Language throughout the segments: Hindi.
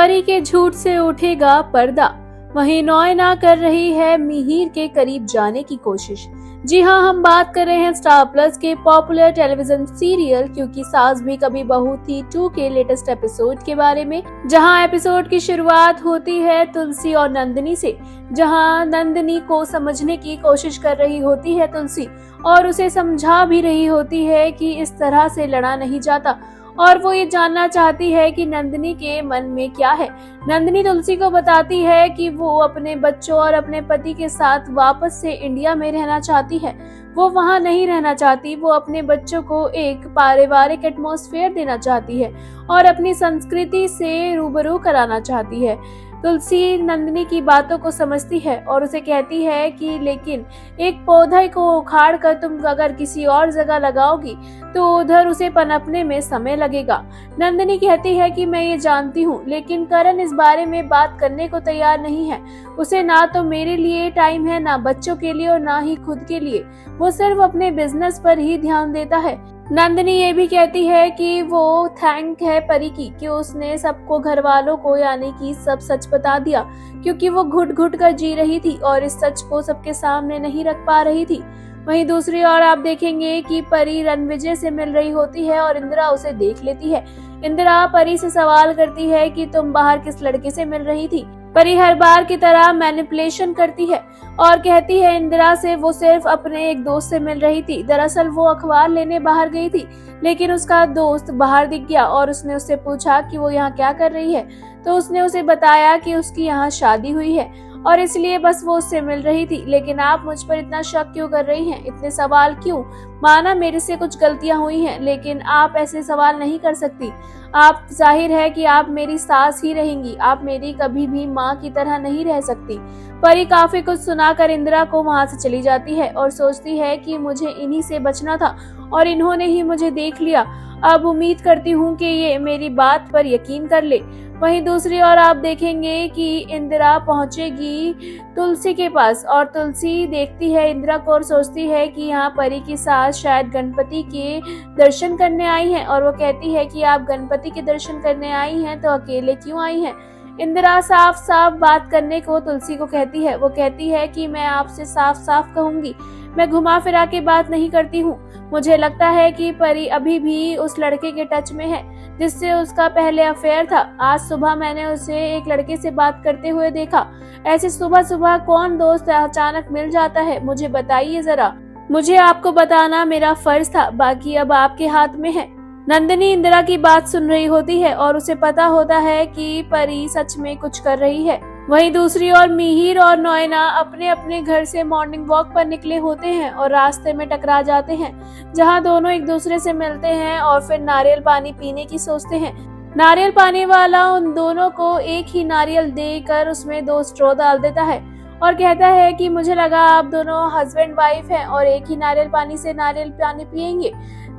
परी के झूठ से उठेगा पर्दा। वहीं नॉयना कर रही है मिहिर के करीब जाने की कोशिश। जी हाँ, हम बात कर रहे हैं स्टार प्लस के पॉपुलर टेलीविजन सीरियल क्योंकि सास भी कभी बहू थी 2 के लेटेस्ट एपिसोड के बारे में, जहां एपिसोड की शुरुआत होती है तुलसी और नंदिनी से, जहां नंदिनी को समझने की कोशिश कर रही होती है तुलसी और उसे समझा भी रही होती है कि इस तरह से लड़ा नहीं जाता और वो ये जानना चाहती है कि नंदिनी के मन में क्या है। नंदिनी तुलसी को बताती है कि वो अपने बच्चों और अपने पति के साथ वापस से इंडिया में रहना चाहती है। वो वहाँ नहीं रहना चाहती, वो अपने बच्चों को एक पारिवारिक एटमॉस्फेयर देना चाहती है और अपनी संस्कृति से रूबरू कराना चाहती है। तुलसी नंदिनी की बातों को समझती है और उसे कहती है कि लेकिन एक पौधे को उखाड़ कर तुम अगर किसी और जगह लगाओगी तो उधर उसे पनपने में समय लगेगा। नंदिनी कहती है कि मैं ये जानती हूँ, लेकिन करण इस बारे में बात करने को तैयार नहीं है। उसे ना तो मेरे लिए टाइम है, ना बच्चों के लिए और ना ही खुद के लिए। वो सिर्फ अपने बिजनेस पर ही ध्यान देता है। नंदिनी ये भी कहती है कि वो थैंक है परी की कि उसने सबको, घर वालों को यानी कि सब सच बता दिया, क्योंकि वो घुट घुट कर जी रही थी और इस सच को सबके सामने नहीं रख पा रही थी। वहीं दूसरी ओर आप देखेंगे कि परी रणविजय से मिल रही होती है और इंदिरा उसे देख लेती है। इंदिरा परी से सवाल करती है कि तुम बाहर किस लड़के से मिल रही थी। परी हर बार की तरह मैनिपुलेशन करती है और कहती है इंदिरा से वो सिर्फ अपने एक दोस्त से मिल रही थी। दरअसल वो अखबार लेने बाहर गई थी, लेकिन उसका दोस्त बाहर दिख गया और उसने उससे पूछा कि वो यहाँ क्या कर रही है, तो उसने उसे बताया कि उसकी यहाँ शादी हुई है और इसलिए बस वो उससे मिल रही थी। लेकिन आप मुझ पर इतना शक क्यों कर रही हैं, इतने सवाल क्यों? माना मेरे से कुछ गलतियां हुई हैं, लेकिन आप ऐसे सवाल नहीं कर सकती। आप, जाहिर है कि आप मेरी सास ही रहेंगी, आप मेरी कभी भी माँ की तरह नहीं रह सकती। परी काफी कुछ सुनाकर इंदिरा को वहां से चली जाती है और सोचती है कि मुझे इन्हीं से बचना था और इन्होंने ही मुझे देख लिया। अब उम्मीद करती हूँ कि ये मेरी बात पर यकीन कर ले। वहीं दूसरी ओर आप देखेंगे कि इंदिरा पहुंचेगी तुलसी के पास और तुलसी देखती है इंदिरा को और सोचती है कि यहाँ परी की सास शायद गणपति के दर्शन करने आई हैं और वो कहती है कि आप गणपति के दर्शन करने आई हैं तो अकेले क्यों आई हैं। इंदिरा साफ साफ बात करने को तुलसी को कहती है। वो कहती है कि मैं आपसे साफ साफ कहूंगी, मैं घुमा फिरा के बात नहीं करती हूँ। मुझे लगता है कि परी अभी भी उस लड़के के टच में है जिससे उसका पहले अफेयर था। आज सुबह मैंने उसे एक लड़के से बात करते हुए देखा। ऐसे सुबह सुबह कौन दोस्त अचानक मिल जाता है, मुझे बताइए जरा। मुझे आपको बताना मेरा फर्ज था, बाकी अब आपके हाथ में है। नंदिनी इंदिरा की बात सुन रही होती है और उसे पता होता है कि परी सच में कुछ कर रही है। वहीं दूसरी ओर मिहिर और नॉयना अपने अपने घर से मॉर्निंग वॉक पर निकले होते हैं और रास्ते में टकरा जाते हैं, जहां दोनों एक दूसरे से मिलते हैं और फिर नारियल पानी पीने की सोचते हैं। नारियल पानी वाला उन दोनों को एक ही नारियल देकर उसमें 2 स्ट्रॉ डाल देता है और कहता है कि मुझे लगा आप दोनों हस्बैंड वाइफ हैं और एक ही नारियल पानी से नारियल पानी पियेंगे।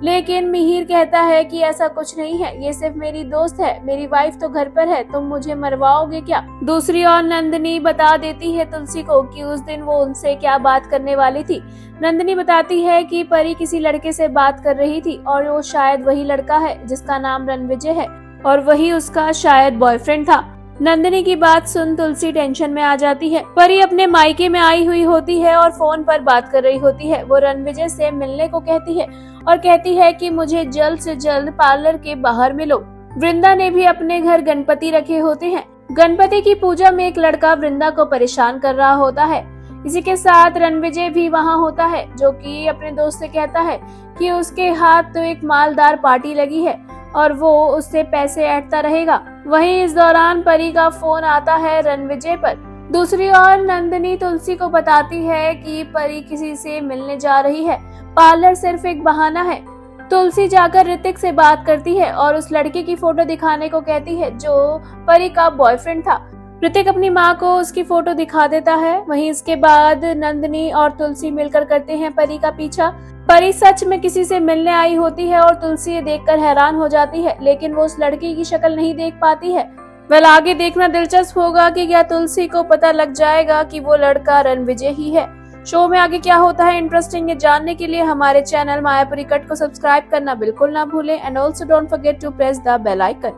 लेकिन मिहिर कहता है कि ऐसा कुछ नहीं है, ये सिर्फ मेरी दोस्त है, मेरी वाइफ तो घर पर है, तुम मुझे मरवाओगे क्या? दूसरी ओर नंदिनी बता देती है तुलसी को कि उस दिन वो उनसे क्या बात करने वाली थी। नंदिनी बताती है कि परी किसी लड़के से बात कर रही थी और वो शायद वही लड़का है जिसका नाम रणविजय है और वही उसका शायद बॉयफ्रेंड था। नंदिनी की बात सुन तुलसी टेंशन में आ जाती है। परी अपने मायके में आई हुई होती है और फोन पर बात कर रही होती है। वो रणविजय से मिलने को कहती है और कहती है कि मुझे जल्द से जल्द पार्लर के बाहर मिलो। वृंदा ने भी अपने घर गणपति रखे होते हैं। गणपति की पूजा में एक लड़का वृंदा को परेशान कर रहा होता है। इसी के साथ रणविजय भी वहाँ होता है, जो कि अपने दोस्त से कहता है कि उसके हाथ तो एक मालदार पार्टी लगी है और वो उससे पैसे ऐंठता रहेगा। वहीं इस दौरान परी का फोन आता है रणविजय पर। दूसरी ओर नंदिनी तुलसी को बताती है कि परी किसी से मिलने जा रही है, पार्लर सिर्फ एक बहाना है। तुलसी जाकर ऋतिक से बात करती है और उस लड़के की फोटो दिखाने को कहती है जो परी का बॉयफ्रेंड था। ऋतिक अपनी माँ को उसकी फोटो दिखा देता है। वहीं इसके बाद नंदिनी और तुलसी मिलकर करते हैं परी का पीछा। परी सच में किसी से मिलने आई होती है और तुलसी ये देखकर हैरान हो जाती है, लेकिन वो उस लड़की की शक्ल नहीं देख पाती है। वेल, आगे देखना दिलचस्प होगा कि क्या तुलसी को पता लग जाएगा कि वो लड़का रणविजय ही है। शो में आगे क्या होता है इंटरेस्टिंग ये जानने के लिए हमारे चैनल मायापुरी कट को सब्सक्राइब करना बिल्कुल ना भूलें and also don't forget to press the bell icon.